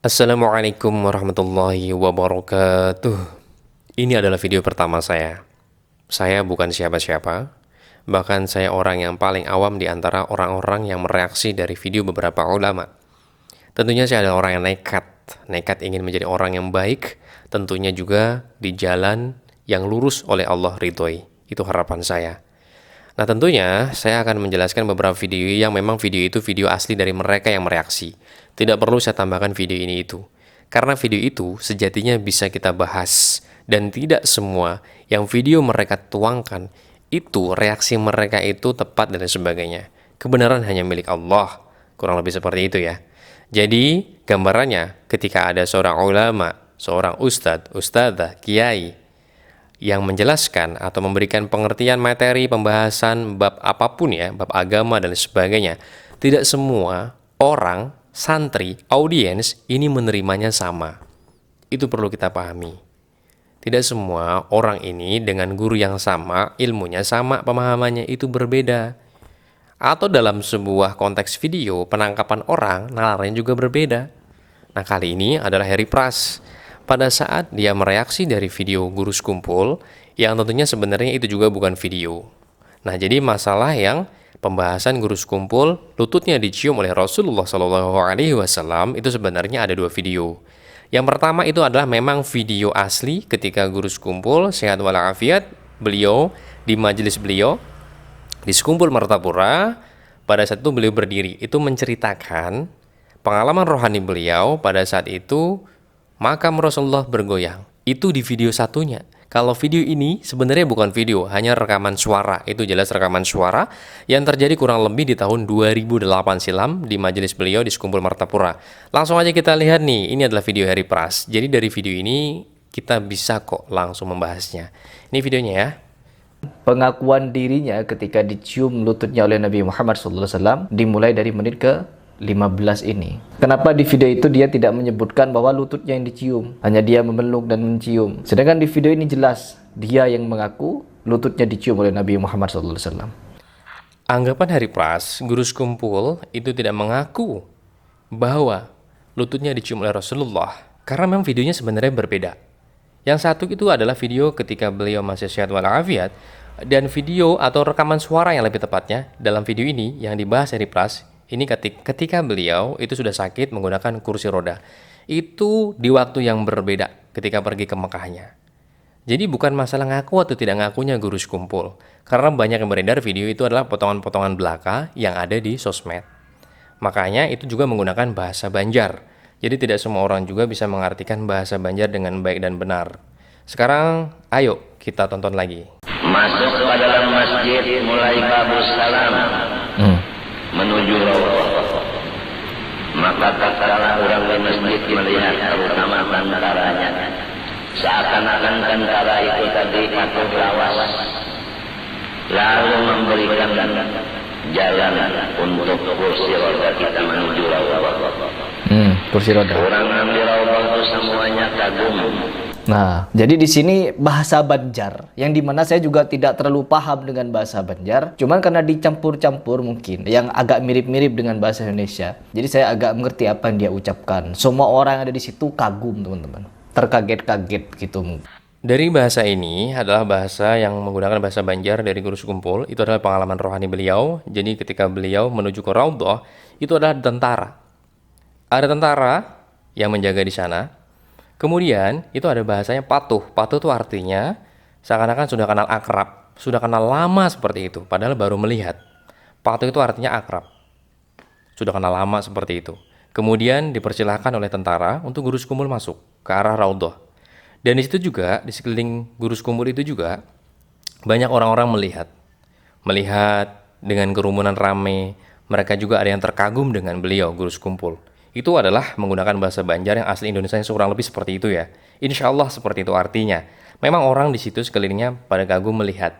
Assalamualaikum warahmatullahi wabarakatuh. Ini adalah video pertama saya. Saya bukan siapa-siapa, bahkan saya orang yang paling awam di antara orang-orang yang mereaksi dari video beberapa ulama. Tentunya saya adalah orang yang nekat ingin menjadi orang yang baik, tentunya juga di jalan yang lurus oleh Allah ridhoi. Itu harapan saya. Nah, tentunya saya akan menjelaskan beberapa video yang memang video itu video asli dari mereka yang mereaksi. Tidak perlu saya tambahkan video ini itu. Karena video itu sejatinya bisa kita bahas. Dan tidak semua yang video mereka tuangkan itu reaksi mereka itu tepat dan sebagainya. Kebenaran hanya milik Allah. Kurang lebih seperti itu ya. Jadi, gambarannya ketika ada seorang ulama, seorang ustadz, ustadzah, kiai yang menjelaskan atau memberikan pengertian materi pembahasan bab apapun ya, bab agama dan sebagainya, tidak semua orang, santri, audiens ini menerimanya sama. Itu perlu kita pahami. Tidak semua orang ini dengan guru yang sama, ilmunya sama, pemahamannya itu berbeda. Atau dalam sebuah konteks video, penangkapan orang, nalarnya juga berbeda. Nah, kali ini adalah Harry Pras. Pada saat dia mereaksi dari video guru sekumpul, yang tentunya sebenarnya itu juga bukan video. Nah, jadi masalah yang pembahasan guru sekumpul, lututnya dicium oleh Rasulullah SAW, itu sebenarnya ada dua video. Yang pertama itu adalah memang video asli ketika guru sekumpul, sehat walafiat, beliau di majelis beliau, di sekumpul Martapura, pada saat itu beliau berdiri, itu menceritakan pengalaman rohani beliau pada saat itu makam Rasulullah bergoyang. Itu di video satunya. Kalau video ini sebenarnya bukan video, hanya rekaman suara. Itu jelas rekaman suara yang terjadi kurang lebih di tahun 2008 silam di majelis beliau di Sekumpul Martapura. Langsung aja kita lihat nih, ini adalah video Harry Pras. Jadi dari video ini kita bisa kok langsung membahasnya. Ini videonya ya. Pengakuan dirinya ketika dicium lututnya oleh Nabi Muhammad SAW dimulai dari menit ke 15 ini. Kenapa di video itu dia tidak menyebutkan bahwa lututnya yang dicium, hanya dia memeluk dan mencium. Sedangkan di video ini jelas dia yang mengaku lututnya dicium oleh Nabi Muhammad SAW. Anggapan Harry Pras, guru sekumpul itu tidak mengaku bahwa lututnya dicium oleh Rasulullah karena memang videonya sebenarnya berbeda. Yang satu itu adalah video ketika beliau masih sehat walafiat, dan video atau rekaman suara yang lebih tepatnya dalam video ini yang dibahas Harry Pras ini ketika beliau itu sudah sakit menggunakan kursi roda. Itu di waktu yang berbeda ketika pergi ke Mekahnya. Jadi bukan masalah ngaku atau tidak ngakunya guru sekumpul. Karena banyak yang beredar video itu adalah potongan-potongan belaka yang ada di sosmed. Makanya itu juga menggunakan bahasa Banjar. Jadi tidak semua orang juga bisa mengartikan bahasa Banjar dengan baik dan benar. Sekarang ayo kita tonton lagi. Masuk ke dalam masjid mulai babus salam menuju raudhah. Maka tatkala orang di masjid melihat terutama tentaranya, seakan-akan tentara itu tadi patuh lawas, lalu memberikan jalan untuk kursi roda kita menuju raudhah. Kursi roda. Orang di raudhah itu semuanya kagum. Nah, jadi di sini bahasa Banjar, yang dimana saya juga tidak terlalu paham dengan bahasa Banjar, cuman karena dicampur-campur mungkin, yang agak mirip-mirip dengan bahasa Indonesia. Jadi saya agak mengerti apa yang dia ucapkan. Semua orang yang ada di situ kagum, teman-teman. Terkaget-kaget gitu. Dari bahasa ini adalah bahasa yang menggunakan bahasa Banjar dari guru sekumpul. Itu adalah pengalaman rohani beliau. Jadi ketika beliau menuju ke raudhah, itu adalah tentara. Ada tentara yang menjaga di sana. Kemudian itu ada bahasanya patuh. Patuh itu artinya seakan-akan sudah kenal akrab, sudah kenal lama seperti itu, padahal baru melihat. Patuh itu artinya akrab, sudah kenal lama seperti itu. Kemudian dipersilahkan oleh tentara untuk guru sekumpul masuk ke arah raudhah. Dan di situ juga, di sekeliling guru sekumpul itu juga banyak orang-orang melihat dengan kerumunan rame. Mereka juga ada yang terkagum dengan beliau guru sekumpul. Itu adalah menggunakan bahasa Banjar yang asli Indonesia yang kurang lebih seperti itu ya. Insya Allah seperti itu artinya. Memang orang di situ sekelilingnya pada kagum melihat.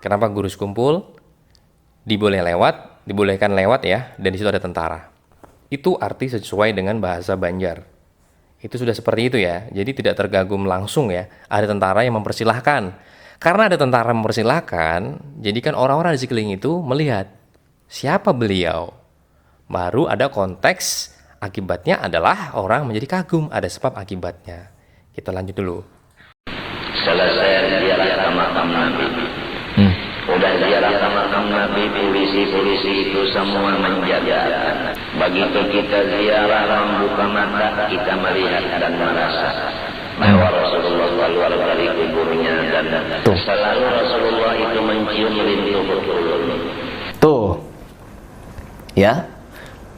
Kenapa guru sekumpul dibolehkan lewat ya, dan di situ ada tentara. Itu arti sesuai dengan bahasa Banjar. Itu sudah seperti itu ya. Jadi tidak tergagum langsung ya. Ada tentara yang mempersilahkan. Karena ada tentara mempersilahkan, jadi kan orang-orang di sekeliling itu melihat siapa beliau. Baru ada konteks Akibatnya adalah orang menjadi kagum, ada sebab akibatnya. Kita lanjut dulu. Selesai ziarah ke makam Nabi. Udah ziarah ke makam Nabi, polisi-polisi itu semua menjaga. Begitu kita ziarah membuka mata, kita melihat dan merasa bahwa Rasulullah keluar dari kuburnya dan selalu Rasulullah itu mencium rindu ulun. Tuh. Ya.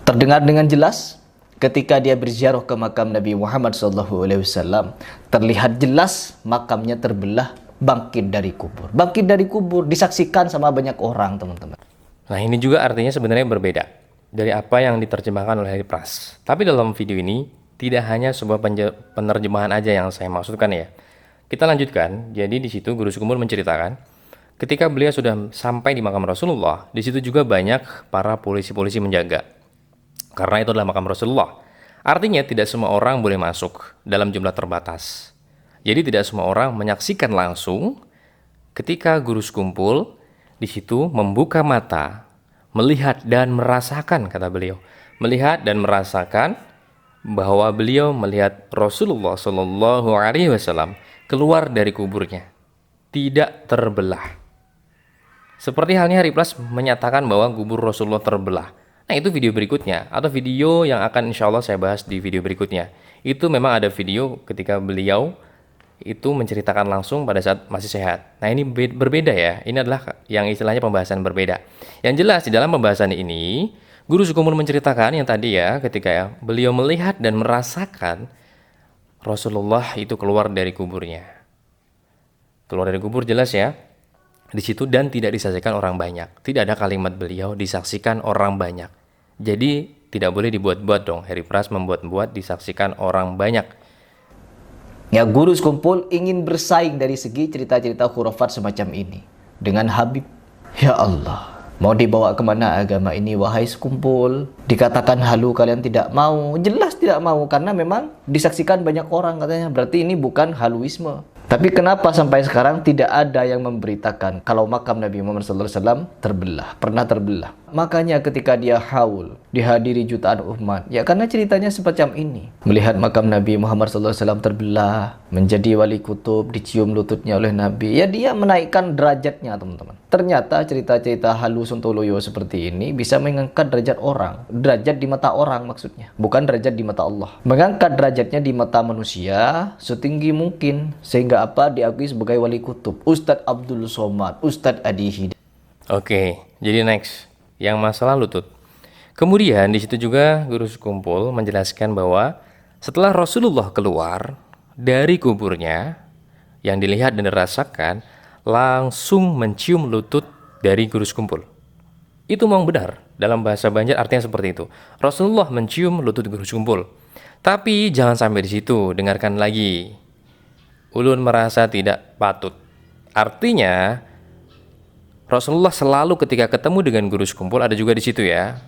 Terdengar dengan jelas ketika dia berziarah ke makam Nabi Muhammad SAW, terlihat jelas makamnya terbelah, bangkit dari kubur. Bangkit dari kubur disaksikan sama banyak orang, teman-teman. Nah, ini juga artinya sebenarnya berbeda dari apa yang diterjemahkan oleh Harry Pras. Tapi dalam video ini tidak hanya sebuah penerjemahan aja yang saya maksudkan ya. Kita lanjutkan. Jadi di situ Guru Sukumbul menceritakan ketika beliau sudah sampai di makam Rasulullah, di situ juga banyak para polisi-polisi menjaga. Karena itu adalah makam Rasulullah. Artinya tidak semua orang boleh masuk dalam jumlah terbatas. Jadi tidak semua orang menyaksikan langsung ketika Guru Sukumbul di situ membuka mata, melihat dan merasakan, kata beliau, melihat dan merasakan bahwa beliau melihat Rasulullah Shallallahu Alaihi Wasallam keluar dari kuburnya, tidak terbelah. Seperti halnya Harry Pras menyatakan bahwa kubur Rasulullah terbelah. Nah, itu video berikutnya, atau video yang akan insya Allah saya bahas di video berikutnya. Itu memang ada video ketika beliau itu menceritakan langsung pada saat masih sehat. Nah, ini berbeda ya. Ini adalah yang istilahnya pembahasan berbeda. Yang jelas di dalam pembahasan ini, Guru Sukumbul menceritakan yang tadi ya, ketika ya, beliau melihat dan merasakan Rasulullah itu keluar dari kuburnya. Keluar dari kubur jelas ya. Di situ dan tidak disaksikan orang banyak. Tidak ada kalimat beliau disaksikan orang banyak. Jadi tidak boleh dibuat-buat dong. Harry Pras membuat-buat disaksikan orang banyak. Ya, Guru Sukumbul ingin bersaing dari segi cerita-cerita khurafat semacam ini dengan Habib. Ya Allah, mau dibawa kemana agama ini wahai Sukumbul? Dikatakan halu kalian tidak mau. Jelas tidak mau karena memang disaksikan banyak orang katanya. Berarti ini bukan haluisme. Tapi kenapa sampai sekarang tidak ada yang memberitakan kalau makam Nabi Muhammad SAW terbelah, pernah terbelah? Makanya ketika dia haul, dihadiri jutaan umat, ya karena ceritanya semacam ini. Melihat makam Nabi Muhammad SAW terbelah, menjadi wali kutub, dicium lututnya oleh Nabi, ya dia menaikkan derajatnya, teman-teman. Ternyata cerita-cerita halu sontoloyo seperti ini bisa mengangkat derajat orang. Derajat di mata orang maksudnya, bukan derajat di mata Allah. Mengangkat derajatnya di mata manusia setinggi mungkin, sehingga apa diakui sebagai wali kutub. Ustadz Abdul Somad, Ustadz Adi Hidayat. Oke, jadi next yang masalah lutut. Kemudian di situ juga Guru Sukumbul menjelaskan bahwa setelah Rasulullah keluar dari kuburnya, yang dilihat dan dirasakan langsung mencium lutut dari Guru Sukumbul. Itu memang benar. Dalam bahasa Banjar artinya seperti itu. Rasulullah mencium lutut Guru Sukumbul. Tapi jangan sampai di situ, dengarkan lagi. Ulun merasa tidak patut. Artinya Rasulullah selalu ketika ketemu dengan Guru Sukumbul, ada juga di situ ya.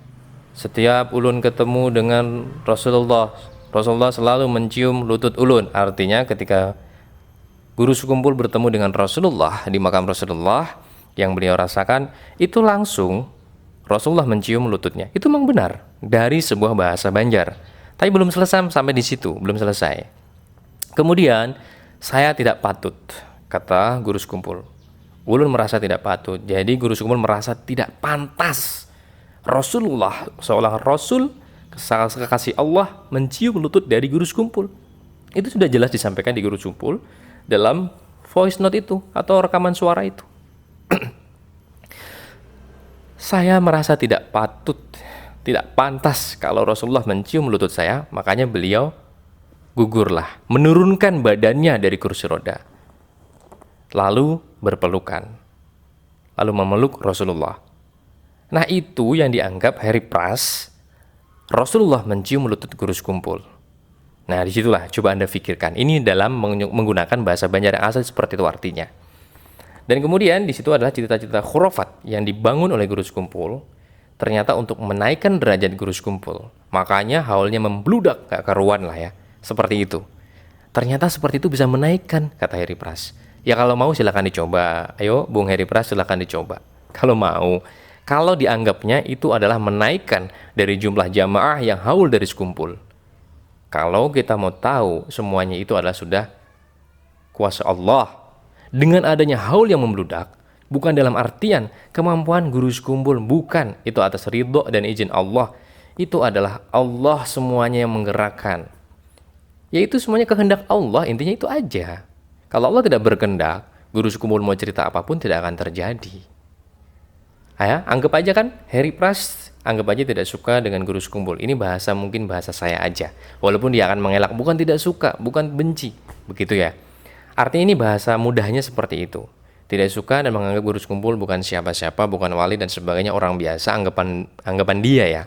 Setiap ulun ketemu dengan Rasulullah selalu mencium lutut ulun. Artinya ketika Guru Sukumbul bertemu dengan Rasulullah di makam Rasulullah, yang beliau rasakan itu langsung Rasulullah mencium lututnya. Itu memang benar dari sebuah bahasa Banjar. Tapi belum selesai sampai di situ, belum selesai. Kemudian saya tidak patut, kata Guru Sukumbul. Ulun merasa tidak patut. Jadi Guru Sukumbul merasa tidak pantas Rasulullah, seolah Rasul kekasih Allah, mencium lutut dari Guru Sukumbul. Itu sudah jelas disampaikan di Guru Sukumbul dalam voice note itu atau rekaman suara itu. Saya merasa tidak patut, tidak pantas kalau Rasulullah mencium lutut saya, makanya beliau gugurlah, menurunkan badannya dari kursi roda, lalu berpelukan, lalu memeluk Rasulullah. Nah, itu yang dianggap Harry Pras Rasulullah mencium lutut Guru Sukumbul. Nah, disitulah coba Anda pikirkan. Ini dalam menggunakan bahasa Banjar yang asli seperti itu artinya. Dan kemudian di situ adalah cerita-cerita khurafat yang dibangun oleh Guru Sukumbul, ternyata untuk menaikkan derajat Guru Sukumbul. Makanya haulnya membludak, gak karuan lah ya. Seperti itu. Ternyata seperti itu bisa menaikkan, kata Harry Pras. Ya kalau mau silakan dicoba. Ayo Bung Harry Pras silakan dicoba. Kalau mau. kalau dianggapnya itu adalah menaikkan dari jumlah jamaah yang haul dari sekumpul. Kalau kita mau tahu semuanya itu adalah sudah kuasa Allah, dengan adanya haul yang membludak, bukan dalam artian kemampuan guru sekumpul, bukan, itu atas ridho dan izin Allah. Itu adalah Allah semuanya yang menggerakkan. Yaitu semuanya kehendak Allah, intinya itu aja. Kalau Allah tidak berkehendak, guru sekumpul mau cerita apapun tidak akan terjadi. Ya, anggap aja kan Harry Pras anggap aja tidak suka dengan guru sekumpul. Ini mungkin bahasa saya aja. Walaupun dia akan mengelak, bukan tidak suka, bukan benci, begitu ya. Artinya ini bahasa mudahnya seperti itu. Tidak suka dan menganggap guru sekumpul bukan siapa-siapa, bukan wali dan sebagainya, orang biasa, anggapan dia ya.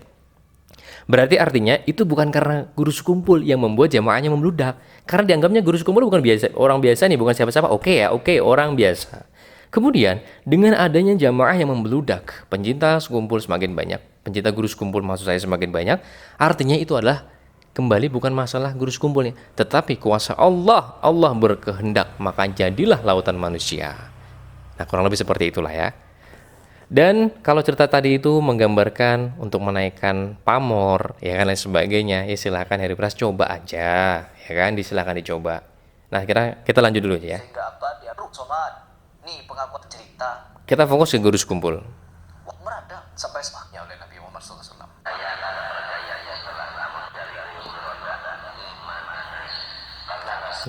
Berarti artinya itu bukan karena guru sekumpul yang membuat jamaahnya membludak. Karena dianggapnya guru sekumpul bukan biasa, orang biasa nih, bukan siapa-siapa. Oke, orang biasa. Kemudian dengan adanya jamaah yang membludak, pencinta sekumpul semakin banyak, pencinta guru sekumpul maksud saya semakin banyak, artinya itu adalah kembali bukan masalah guru sekumpulnya, tetapi kuasa Allah. Allah berkehendak, maka jadilah lautan manusia. Nah, kurang lebih seperti itulah ya. Dan kalau cerita tadi itu menggambarkan untuk menaikkan pamor, ya kan, lain sebagainya, ya silakan Harry Pras coba aja, ya kan, silakan dicoba. Nah, kita lanjut dulu aja ya. Sehingga apa? Dia somat. Nih pengakuan cerita. Kita fokus ke guru sekumpul. Wah, merada sampai semakin oleh Nabi Muhammad SAW.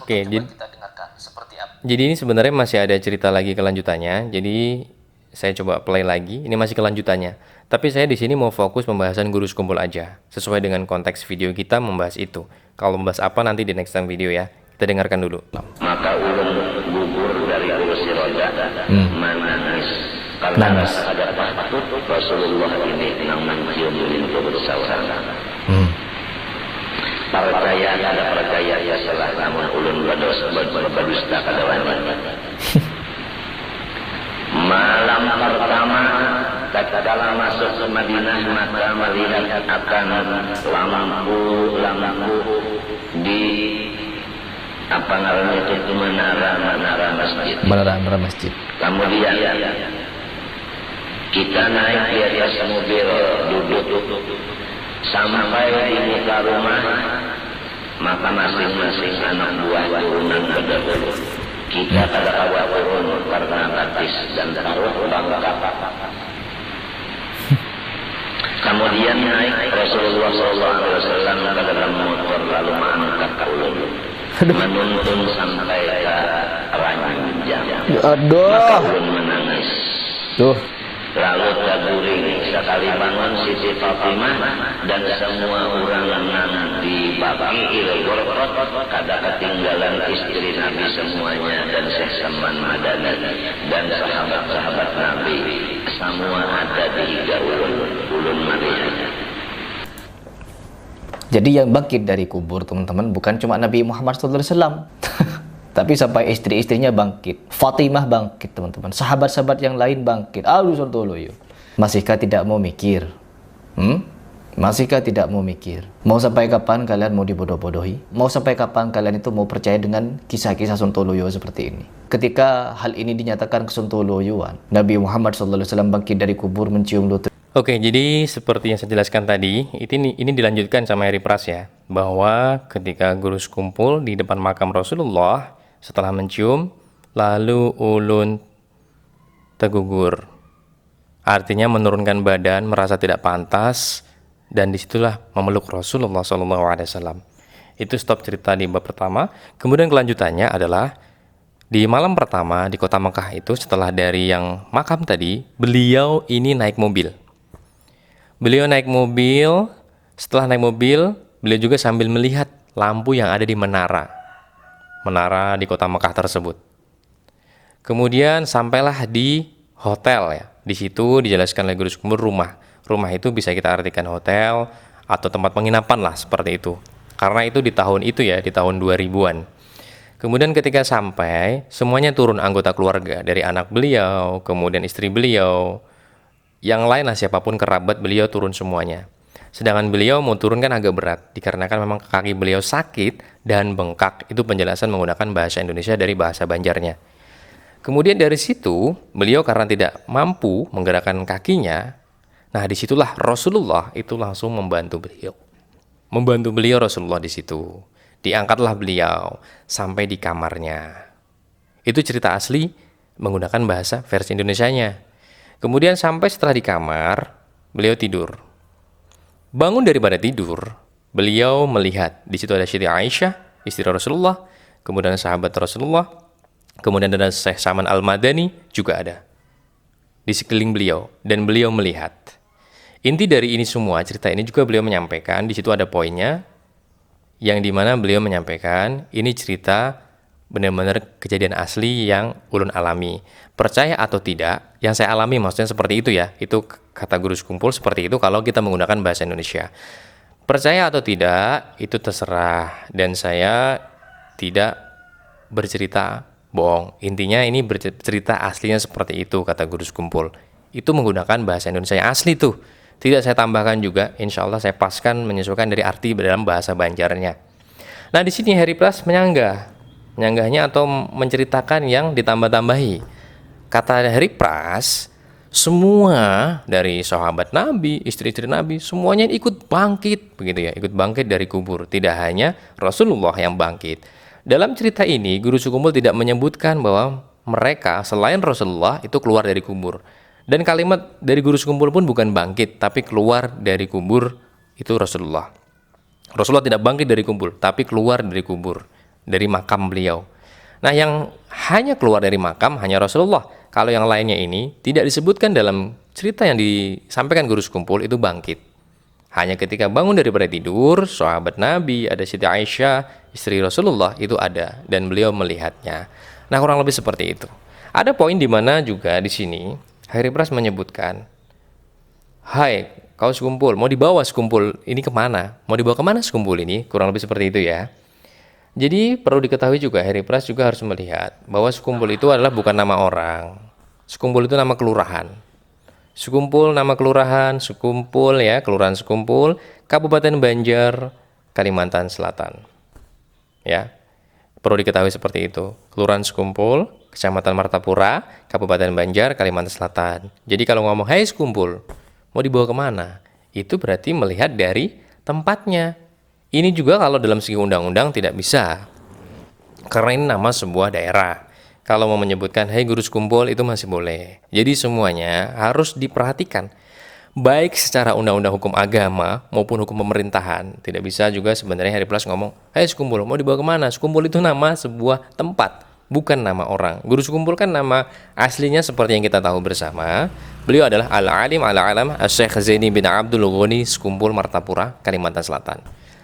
Oke, Kita dengarkan seperti apa. jadi ini sebenarnya masih ada cerita lagi kelanjutannya. Jadi saya coba play lagi. Ini masih kelanjutannya. Tapi saya di sini mau fokus pembahasan guru sekumpul aja, sesuai dengan konteks video kita membahas itu. Kalau membahas apa nanti di next time video ya. Kita dengarkan dulu. Maka ulun gugur dari kursi roda menangis karena ada takut Rasulullah ini nang mencium lintu bersaudara. Percaya ada percaya ya salah namun ulun berdusta kadawani. Malam pertama tatkala masuk ke Madinah maka melihat akan lampu di apa namanya itu menara masjid. Kemudian kita naik di atas mobil, duduk sampai di muka rumah, maka masing-masing anak buah turunan berdahulu. Kita kada awal turun karena katis dan taruh bangka. Kemudian naik Rasulullah SAW ke dalam motor lalu mengangkat ulun menuntun sampai ke ranjang. Maka ulun menangis. Lalu terguring sekali bangun Siti Fatimah dan semua orang yang dibagi ilgorot kada ketinggalan istri Nabi semuanya dan Syekh Salman Madani dan sahabat-sahabat Nabi semua ada di higa ulun Madinah. Jadi yang bangkit dari kubur teman-teman bukan cuma Nabi Muhammad SAW. Tapi sampai istri-istrinya bangkit. Fatimah bangkit teman-teman. Sahabat-sahabat yang lain bangkit. Sontoloyo. Masihkah tidak mau mikir? Masihkah tidak mau mikir? Mau sampai kapan kalian mau dibodoh-bodohi? Mau sampai kapan kalian itu mau percaya dengan kisah-kisah Sontoloyo seperti ini? Ketika hal ini dinyatakan kesontoloyoan, Nabi Muhammad SAW bangkit dari kubur mencium lutut. Oke, jadi seperti yang saya jelaskan tadi, ini dilanjutkan sama Harry Pras ya, bahwa ketika guru sekumpul di depan makam Rasulullah, setelah mencium, lalu ulun tergugur. Artinya menurunkan badan, merasa tidak pantas, dan disitulah memeluk Rasulullah SAW. Itu stop cerita di bab pertama. Kemudian kelanjutannya adalah di malam pertama di kota Mekah itu, setelah dari yang makam tadi, beliau ini naik mobil. Beliau naik mobil, setelah naik mobil, beliau juga sambil melihat lampu yang ada di menara di kota Mekah tersebut. Kemudian sampailah di hotel ya. Di situ dijelaskan oleh guru sekumpul rumah. Rumah itu bisa kita artikan hotel atau tempat penginapan lah seperti itu. Karena itu di tahun itu ya, di tahun 2000-an. Kemudian ketika sampai, semuanya turun anggota keluarga, dari anak beliau, kemudian istri beliau, yang lain lah siapapun kerabat beliau turun semuanya. Sedangkan beliau mau turun kan agak berat, dikarenakan memang kaki beliau sakit dan bengkak. Itu penjelasan menggunakan bahasa Indonesia dari bahasa Banjarnya. Kemudian dari situ, beliau karena tidak mampu menggerakkan kakinya, Nah, disitulah Rasulullah itu langsung membantu beliau. Membantu beliau Rasulullah di situ. Diangkatlah beliau sampai di kamarnya. Itu cerita asli menggunakan bahasa versi Indonesianya. Kemudian sampai setelah di kamar, beliau tidur. Bangun daripada tidur, beliau melihat di situ ada Siti Aisyah, istri Rasulullah, kemudian sahabat Rasulullah, kemudian ada Syekh Saman Al-Madani juga ada di sekeliling beliau, dan beliau melihat. Inti dari ini semua, cerita ini juga beliau menyampaikan, di situ ada poinnya, yang dimana beliau menyampaikan, ini cerita benar-benar kejadian asli yang ulun alami. Percaya atau tidak, yang saya alami maksudnya seperti itu ya, itu kata guru sekumpul seperti itu kalau kita menggunakan bahasa Indonesia. Percaya atau tidak, itu terserah, dan saya tidak bercerita bohong. Intinya ini bercerita aslinya seperti itu, kata guru sekumpul. Itu menggunakan bahasa Indonesia yang asli tuh. Tidak saya tambahkan juga, insya Allah saya paskan menyesuaikan dari arti dalam bahasa Banjarnya. Nah, di sini Harry Pras menyanggahnya atau menceritakan yang ditambah-tambahi. Kata Harry Pras, semua dari sahabat Nabi, istri-istri Nabi, semuanya ikut bangkit, begitu ya, ikut bangkit dari kubur. Tidak hanya Rasulullah yang bangkit. Dalam cerita ini, guru sekumpul tidak menyebutkan bahwa mereka selain Rasulullah itu keluar dari kubur. Dan kalimat dari guru sekumpul pun bukan bangkit, tapi keluar dari kubur itu Rasulullah. Rasulullah tidak bangkit dari kubur, tapi keluar dari kubur, dari makam beliau. Nah, yang hanya keluar dari makam hanya Rasulullah. Kalau yang lainnya ini tidak disebutkan dalam cerita yang disampaikan guru sekumpul itu bangkit. Hanya ketika bangun daripada tidur, sahabat Nabi, ada Siti Aisyah, istri Rasulullah itu ada dan beliau melihatnya. Nah, kurang lebih seperti itu. Ada poin di mana juga di sini Harry Pras menyebutkan, hai, kau sekumpul, mau dibawa sekumpul ini kemana? Mau dibawa kemana sekumpul ini? Kurang lebih seperti itu ya. Jadi perlu diketahui juga, Harry Pras juga harus melihat bahwa sekumpul itu adalah bukan nama orang. Sekumpul itu nama kelurahan. Sekumpul nama kelurahan, sekumpul ya, kelurahan Sekumpul, Kabupaten Banjar, Kalimantan Selatan. Ya, perlu diketahui seperti itu. Kelurahan Sekumpul, Kecamatan Martapura, Kabupaten Banjar, Kalimantan Selatan. Jadi kalau ngomong, hai Sekumpul, mau dibawa kemana? Itu berarti melihat dari tempatnya. Ini juga kalau dalam segi undang-undang tidak bisa. Karena ini nama sebuah daerah. Kalau mau menyebutkan, hai guru Sekumpul, itu masih boleh. Jadi semuanya harus diperhatikan. Baik secara undang-undang hukum agama maupun hukum pemerintahan. Tidak bisa juga sebenarnya Harry Pras ngomong, hai Sekumpul, mau dibawa kemana? Sekumpul itu nama sebuah tempat, bukan nama orang. Guru Sekumpul kan nama aslinya seperti yang kita tahu bersama. Beliau adalah Al-Alim Al-Alam Syekh Zaini bin Abdul Ghani Sekumpul Martapura, Kalimantan Selatan.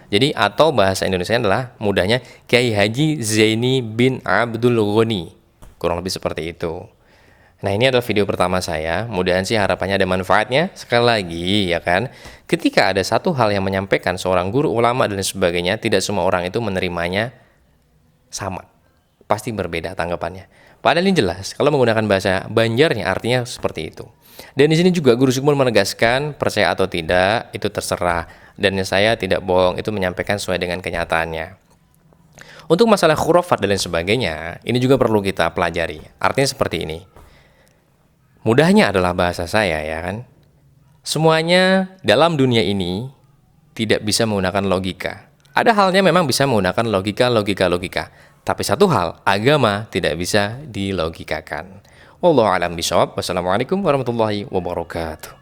Jadi atau bahasa Indonesia adalah mudahnya Kiai Haji Zaini bin Abdul Ghani. Kurang lebih seperti itu. Nah, ini adalah video pertama saya. Mudahan sih harapannya ada manfaatnya. Sekali lagi ya kan, ketika ada satu hal yang menyampaikan seorang guru, ulama dan sebagainya, tidak semua orang itu menerimanya sama. Pasti berbeda tanggapannya. Padahal ini jelas, kalau menggunakan bahasa Banjarnya artinya seperti itu. Dan di sini juga guru Sekumpul menegaskan, percaya atau tidak itu terserah. Dan saya tidak bohong, itu menyampaikan sesuai dengan kenyataannya. Untuk masalah khurafat dan lain sebagainya, ini juga perlu kita pelajari. Artinya seperti ini. Mudahnya adalah bahasa saya ya kan. Semuanya dalam dunia ini tidak bisa menggunakan logika. Ada halnya memang bisa menggunakan logika. Tapi satu hal, agama tidak bisa dilogikakan. Wallahu a'lam bishawab. Wassalamualaikum warahmatullahi wabarakatuh.